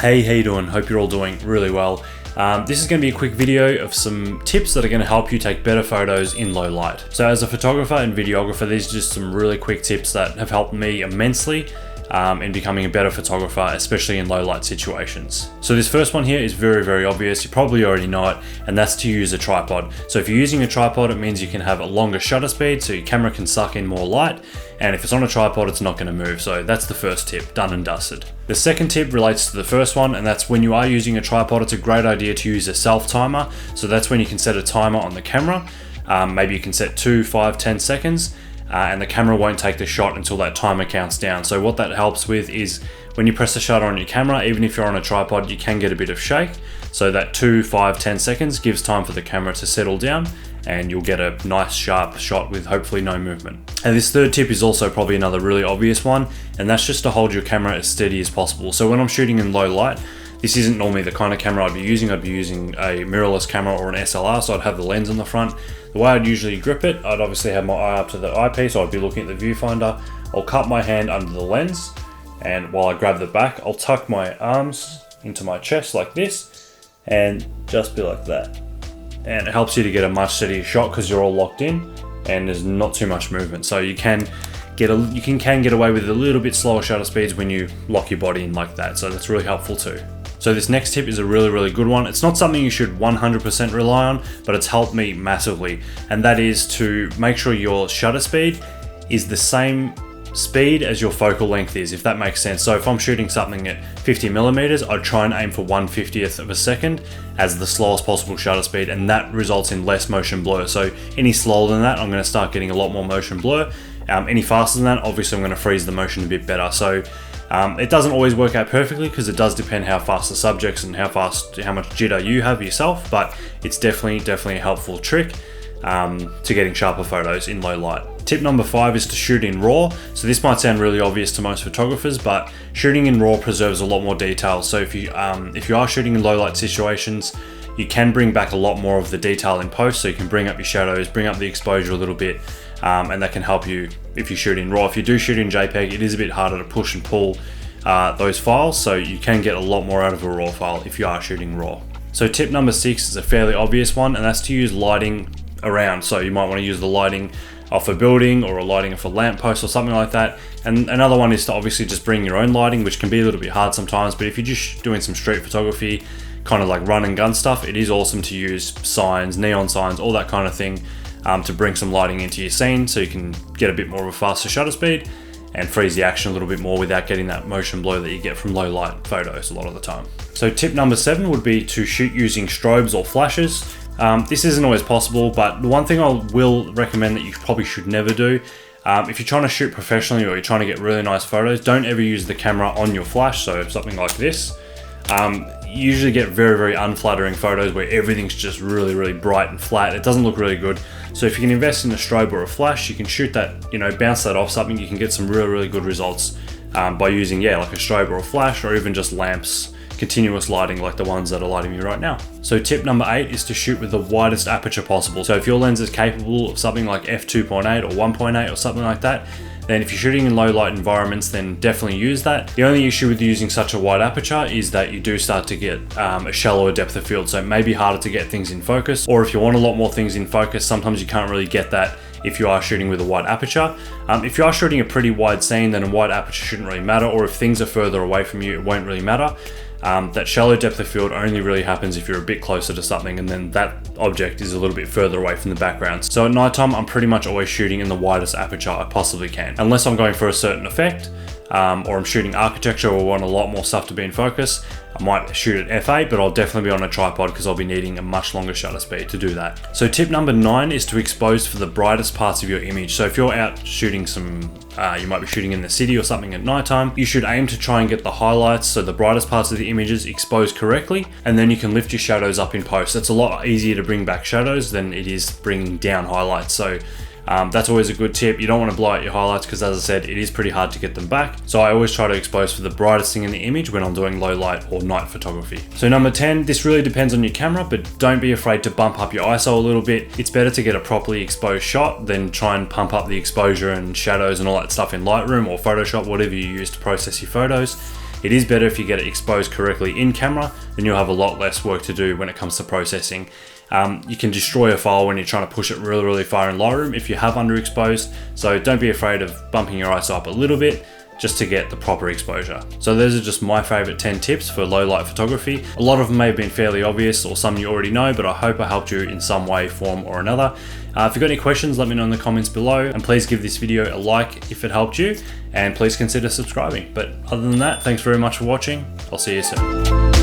Hey, how you doing? Hope you're all doing really well. This is going to be a quick video of some tips that are going to help you take better photos in low light. So as a photographer and videographer, these are just some really quick tips that have helped me immensely in becoming a better photographer, especially in low light situations. So this first one here is very, very obvious. You probably already know it, and that's to use a tripod. So if you're using a tripod, it means you can have a longer shutter speed, so your camera can suck in more light. And if it's on a tripod, it's not going to move. So that's the first tip, done and dusted. The second tip relates to the first one, and that's when you are using a tripod, it's a great idea to use a self timer. So that's when you can set a timer on the camera. Maybe you can set 2, 5, 10 seconds. And the camera won't take the shot until that timer counts down. So what that helps with is when you press the shutter on your camera, even if you're on a tripod, you can get a bit of shake. So that 2, 5, 10 seconds gives time for the camera to settle down, and you'll get a nice sharp shot with hopefully no movement. And this third tip is also probably another really obvious one, and that's just to hold your camera as steady as possible. So when I'm shooting in low light, this isn't normally the kind of camera I'd be using. I'd be using a mirrorless camera or an SLR, so I'd have the lens on the front. The way I'd usually grip it, I'd obviously have my eye up to the eyepiece, so I'd be looking at the viewfinder. I'll cup my hand under the lens, and while I grab the back, I'll tuck my arms into my chest like this, and just be like that. And it helps you to get a much steadier shot because you're all locked in, and there's not too much movement. So you can get away with a little bit slower shutter speeds when you lock your body in like that. So that's really helpful too. So this next tip is a really, really good one. It's not something you should 100% rely on, but it's helped me massively. And that is to make sure your shutter speed is the same speed as your focal length is, if that makes sense. So if I'm shooting something at 50 millimeters, I'd try and aim for 1/50th of a second as the slowest possible shutter speed, and that results in less motion blur. So any slower than that, I'm going to start getting a lot more motion blur. Any faster than that, obviously I'm going to freeze the motion a bit better. So it doesn't always work out perfectly because it does depend how fast the subjects and how much jitter you have yourself, but it's definitely a helpful trick to getting sharper photos in low light. Tip number 5 is to shoot in RAW. So this might sound really obvious to most photographers, but shooting in RAW preserves a lot more detail. So if you are shooting in low light situations, you can bring back a lot more of the detail in post. So you can bring up your shadows, bring up the exposure a little bit, and that can help you if you shoot in RAW. If you do shoot in JPEG, it is a bit harder to push and pull those files, so you can get a lot more out of a RAW file if you are shooting RAW. So tip number 6 is a fairly obvious one, and that's to use lighting around. So you might want to use the lighting off a building or a lighting off a lamppost or something like that. And another one is to obviously just bring your own lighting, which can be a little bit hard sometimes, but if you're just doing some street photography, kind of like run and gun stuff, it is awesome to use signs, neon signs, all that kind of thing to bring some lighting into your scene so you can get a bit more of a faster shutter speed and freeze the action a little bit more without getting that motion blur that you get from low light photos a lot of the time. So tip number 7 would be to shoot using strobes or flashes. This isn't always possible, but the one thing I will recommend that you probably should never do, if you're trying to shoot professionally or you're trying to get really nice photos, don't ever use the camera on your flash, so something like this. You usually get very, very unflattering photos where everything's just really, really bright and flat. It doesn't look really good. So if you can invest in a strobe or a flash, you can shoot that, bounce that off something, you can get some really, really good results by using, like a strobe or a flash, or even just lamps, continuous lighting like the ones that are lighting me right now. So tip number 8 is to shoot with the widest aperture possible. So if your lens is capable of something like f2.8 or 1.8 or something like that, then if you're shooting in low light environments, then definitely use that. The only issue with using such a wide aperture is that you do start to get a shallower depth of field, so it may be harder to get things in focus, or if you want a lot more things in focus, sometimes you can't really get that if you are shooting with a wide aperture. If you are shooting a pretty wide scene, then a wide aperture shouldn't really matter, or if things are further away from you, it won't really matter. That shallow depth of field only really happens if you're a bit closer to something and then that object is a little bit further away from the background. So at nighttime, I'm pretty much always shooting in the widest aperture I possibly can. Unless I'm going for a certain effect, or I'm shooting architecture or want a lot more stuff to be in focus, I might shoot at f8, but I'll definitely be on a tripod because I'll be needing a much longer shutter speed to do that. So tip number 9 is to expose for the brightest parts of your image. So if you're out shooting you might be shooting in the city or something at nighttime, you should aim to try and get the highlights, so the brightest parts of the images exposed correctly, and then you can lift your shadows up in post. That's a lot easier to bring back shadows than it is bringing down highlights. So that's always a good tip. You don't want to blow out your highlights because, as I said, it is pretty hard to get them back. So I always try to expose for the brightest thing in the image when I'm doing low light or night photography. So number 10, this really depends on your camera, but don't be afraid to bump up your ISO a little bit. It's better to get a properly exposed shot than try and pump up the exposure and shadows and all that stuff in Lightroom or Photoshop, whatever you use to process your photos. it is better if you get it exposed correctly in camera, then you'll have a lot less work to do when it comes to processing. You can destroy a file when you're trying to push it really far in Lightroom if you have underexposed, so don't be afraid of bumping your ISO up a little bit just to get the proper exposure. So those are just my favorite 10 tips for low light photography. A lot of them may have been fairly obvious or some you already know, but I hope I helped you in some way, form or another. If you've got any questions, let me know in the comments below, and please give this video a like if it helped you, and please consider subscribing. But other than that, thanks very much for watching. I'll see you soon.